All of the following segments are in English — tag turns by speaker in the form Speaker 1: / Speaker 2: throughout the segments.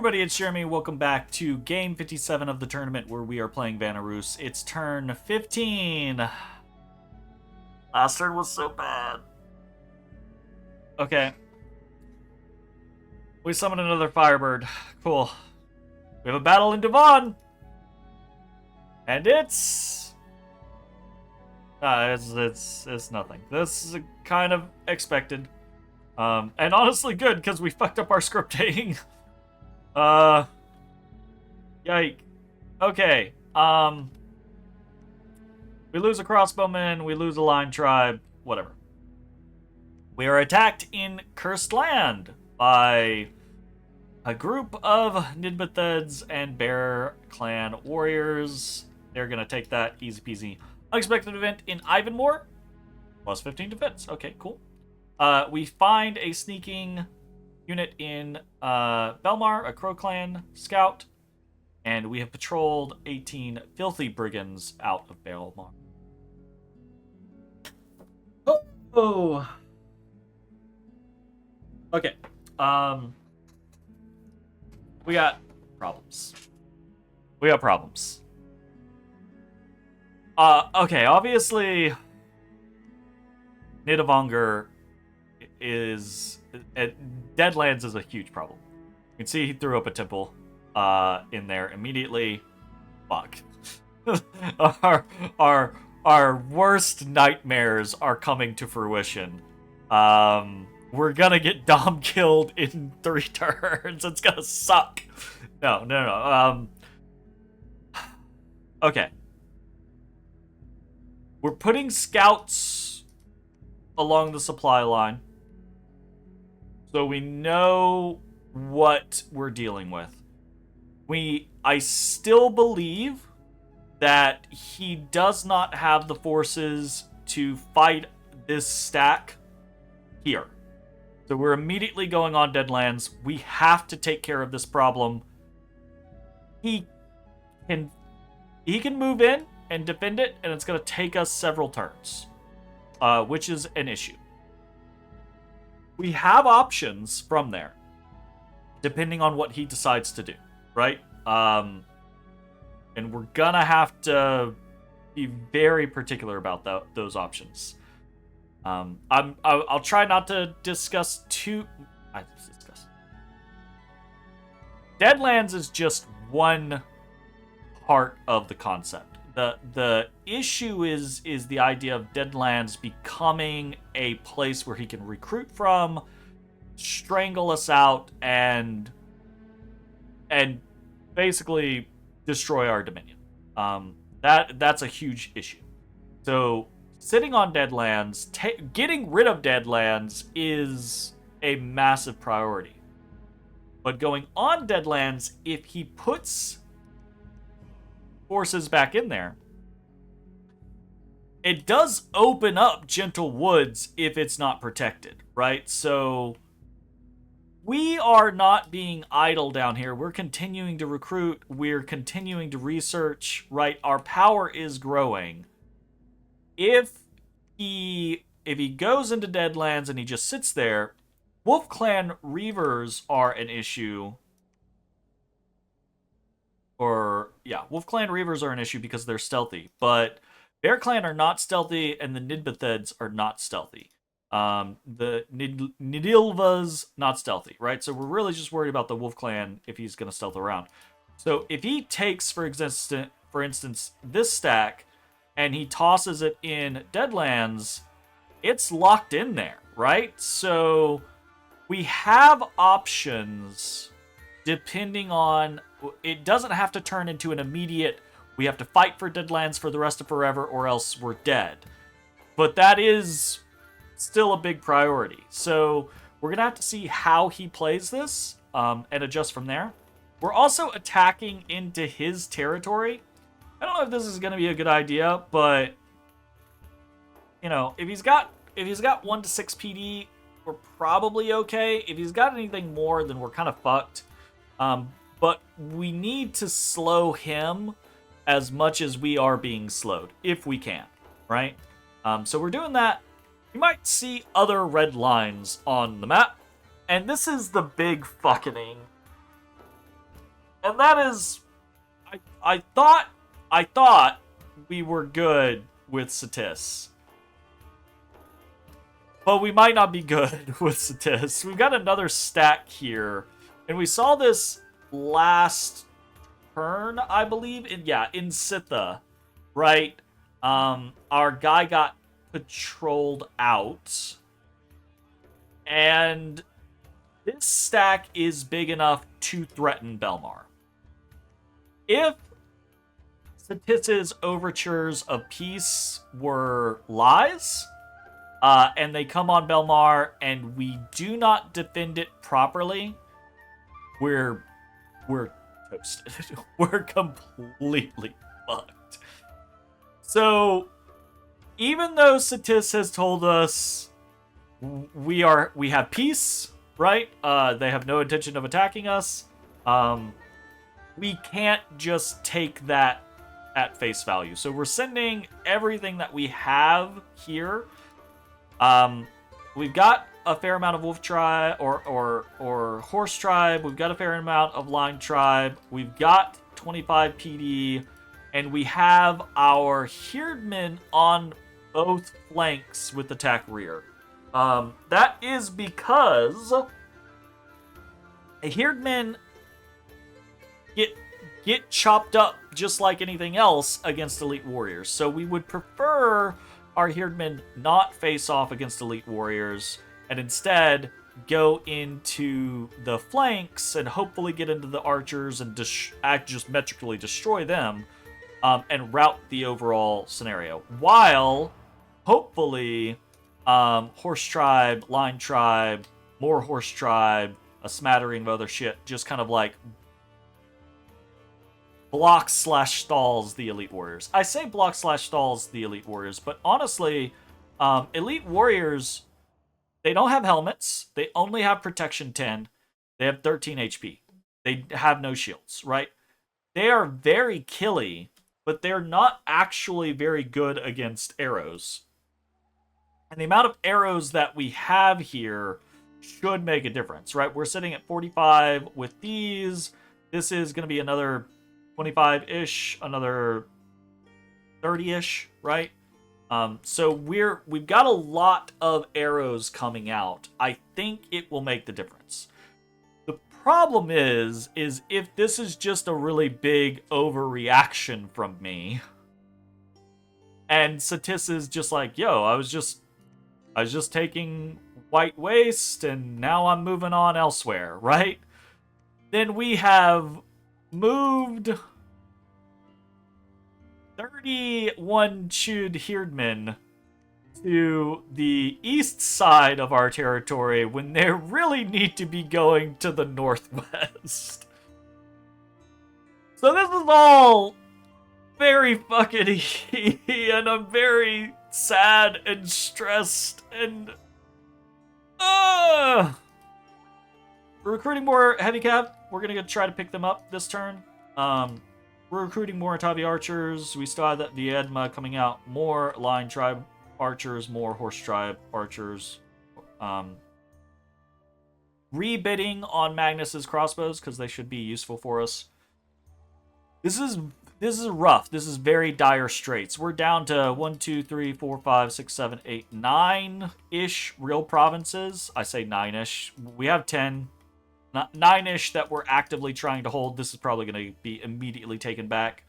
Speaker 1: everybody, it's Jeremy. Welcome back to Game 57 of the tournament where we are playing Vanarus. It's turn 15. Last turn was so bad. Okay. We summoned another Firebird. Cool. We have a battle in Devon. And it's nothing. This is kind of expected. And honestly good, because we fucked up our scripting. Yike. Okay, we lose a crossbowman, we lose a line tribe, whatever. We are attacked in Cursed Land by a group of Nidbetheds and Bear Clan warriors. They're gonna take that easy peasy. Unexpected event in Ivanmore, plus 15 defense. Okay, cool. We find a sneaking unit in Belmar, a Crow Clan scout, and we have patrolled 18 filthy brigands out of Belmar. Oh. Okay. We got problems. Okay, obviously Nidavellir is Deadlands is a huge problem. You can see he threw up a temple in there immediately. Fuck. our worst nightmares are coming to fruition. We're gonna get Dom killed in 3 turns. It's gonna suck. No. Okay. We're putting scouts along the supply line, so we know what we're dealing with. I still believe that he does not have the forces to fight this stack here. So we're immediately going on Deadlands. We have to take care of this problem. He can move in and defend it, and it's going to take us several turns, which is an issue. We have options from there, depending on what he decides to do, right? And we're gonna have to be very particular about those options. I'll try not to discuss too. Deadlands is just one part of the concept. The issue is the idea of Deadlands becoming a place where he can recruit from, strangle us out, and basically destroy our dominion. That's a huge issue. So sitting on Deadlands, getting rid of Deadlands is a massive priority. But going on Deadlands, if he puts forces back in there, it does open up Gentle Woods if it's not protected, right? So we are not being idle down here. We're continuing to recruit. We're continuing to research, right? Our power is growing. If he goes into Deadlands and he just sits there, Wolf Clan Reavers are an issue. Wolf Clan Reavers are an issue because they're stealthy. But Bear Clan are not stealthy, and the Nidbetheds are not stealthy. The Nidilva's not stealthy, right? So we're really just worried about the Wolf Clan if he's going to stealth around. So if he takes, for instance, this stack, and he tosses it in Deadlands, it's locked in there, right? So we have options depending on... It doesn't have to turn into an immediate, we have to fight for Deadlands for the rest of forever or else we're dead. But that is still a big priority. So we're going to have to see how he plays this and adjust from there. We're also attacking into his territory. I don't know if this is going to be a good idea, but if he's got 1 to 6 PD, we're probably okay. If he's got anything more, then we're kind of fucked. But we need to slow him as much as we are being slowed, if we can, right? So we're doing that. You might see other red lines on the map, and this is the big fucking And that is, I thought we were good with Satis. But we might not be good with Satis. We've got another stack here. And we saw this last turn, I believe. In Sitha, right? Our guy got patrolled out. And this stack is big enough to threaten Belmar. If Satis's overtures of peace were lies, and they come on Belmar, and we do not defend it properly, we're toasted. We're completely fucked. So, even though Satis has told us we have peace, right? They have no intention of attacking us. We can't just take that at face value. So we're sending everything that we have here. We've got a fair amount of wolf tribe or horse tribe. We've got a fair amount of lion tribe. We've got 25 PD, and we have our herdmen on both flanks with attack rear. That is because herdmen get chopped up just like anything else against elite warriors. So we would prefer our herdmen not face off against elite warriors and instead go into the flanks and hopefully get into the archers and just metrically destroy them, and route the overall scenario. While hopefully horse tribe, lion tribe, more horse tribe, a smattering of other shit just kind of like blocks/stalls the elite warriors. I say blocks/stalls the elite warriors, but honestly, elite warriors, they don't have helmets. They only have protection 10. They have 13 HP. They have no shields, right? They are very killy, but they're not actually very good against arrows. And the amount of arrows that we have here should make a difference, right? We're sitting at 45 with these. This is going to be another 25-ish, another 30-ish, right? So we've got a lot of arrows coming out. I think it will make the difference. The problem is if this is just a really big overreaction from me, and Satis is just like, yo, I was just taking White Waste, and now I'm moving on elsewhere, right? Then we have moved 31 Chud herdmen to the east side of our territory when they really need to be going to the northwest. So this is all very fucking and I'm very sad and stressed and we're recruiting more heavy cav. We're gonna try to pick them up this turn. We're recruiting more Atavi archers. We still have that Viedma coming out. More Lion tribe archers, more Horse tribe archers. Rebidding on Magnus's crossbows because they should be useful for us. This is rough. This is very dire straits. We're down to 1, 2, 3, 4, 5, 6, 7, 8, 9-ish real provinces. I say 9-ish. We have 10. 9-ish that we're actively trying to hold. This is probably going to be immediately taken back.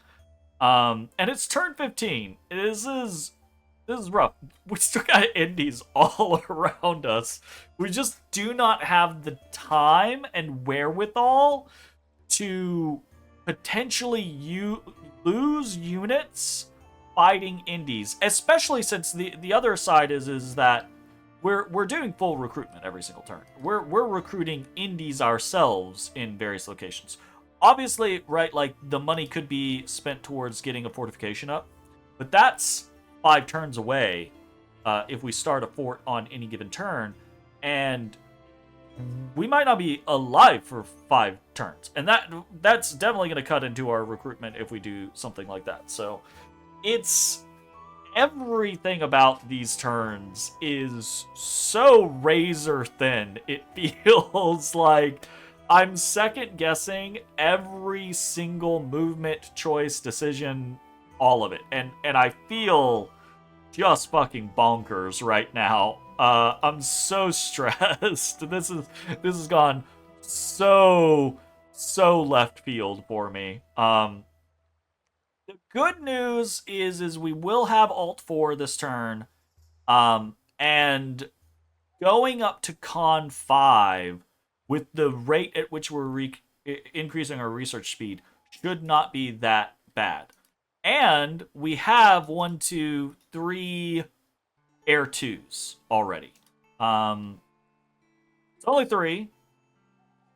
Speaker 1: And it's turn 15. This is rough. We still got indies all around us. We just do not have the time and wherewithal to potentially lose units fighting indies, especially since the other side is that we're doing full recruitment every single turn. We're recruiting indies ourselves in various locations. Obviously, right, like the money could be spent towards getting a fortification up, but that's 5 turns away if we start a fort on any given turn, and we might not be alive for 5 turns, and that's definitely going to cut into our recruitment if we do something like that. So it's everything about these turns is so razor thin. It feels like I'm second guessing every single movement, choice, decision, all of it. And I feel just fucking bonkers right now. I'm so stressed. This has gone so left field for me. The good news is we will have Alt 4 this turn. And going up to Con 5 with the rate at which we're increasing our research speed should not be that bad. And we have 1, 2, 3 Air 2s already. It's only 3.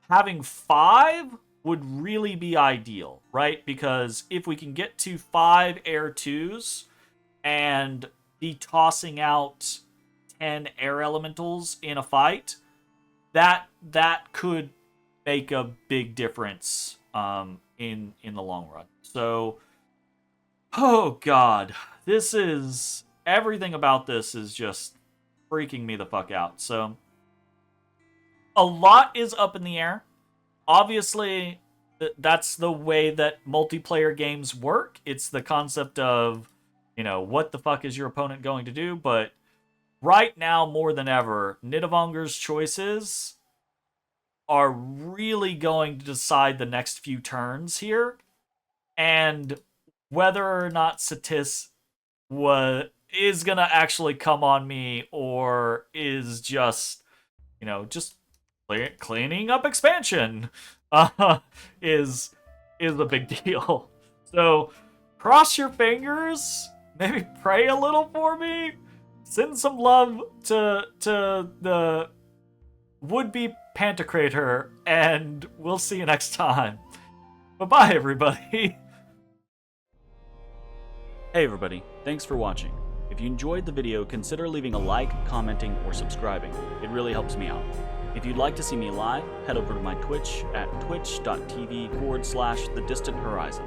Speaker 1: Having 5 would really be ideal, right? Because if we can get to 5 Air 2s and be tossing out 10 air elementals in a fight, that could make a big difference in the long run. So, oh god, this is everything about this is just freaking me the fuck out. So, a lot is up in the air. Obviously, that's the way that multiplayer games work. It's the concept of, what the fuck is your opponent going to do? But right now, more than ever, Nidavonger's choices are really going to decide the next few turns here. And whether or not Satis is going to actually come on me or is just, just cleaning up expansion is a big deal. So cross your fingers, maybe pray a little for me, send some love to the would-be Pantocrator, and we'll see you next time. Bye-bye, everybody.
Speaker 2: Hey everybody, thanks for watching. If you enjoyed the video, consider leaving a like, commenting, or subscribing. It really helps me out. If you'd like to see me live, head over to my Twitch at twitch.tv/thedistanthorizon.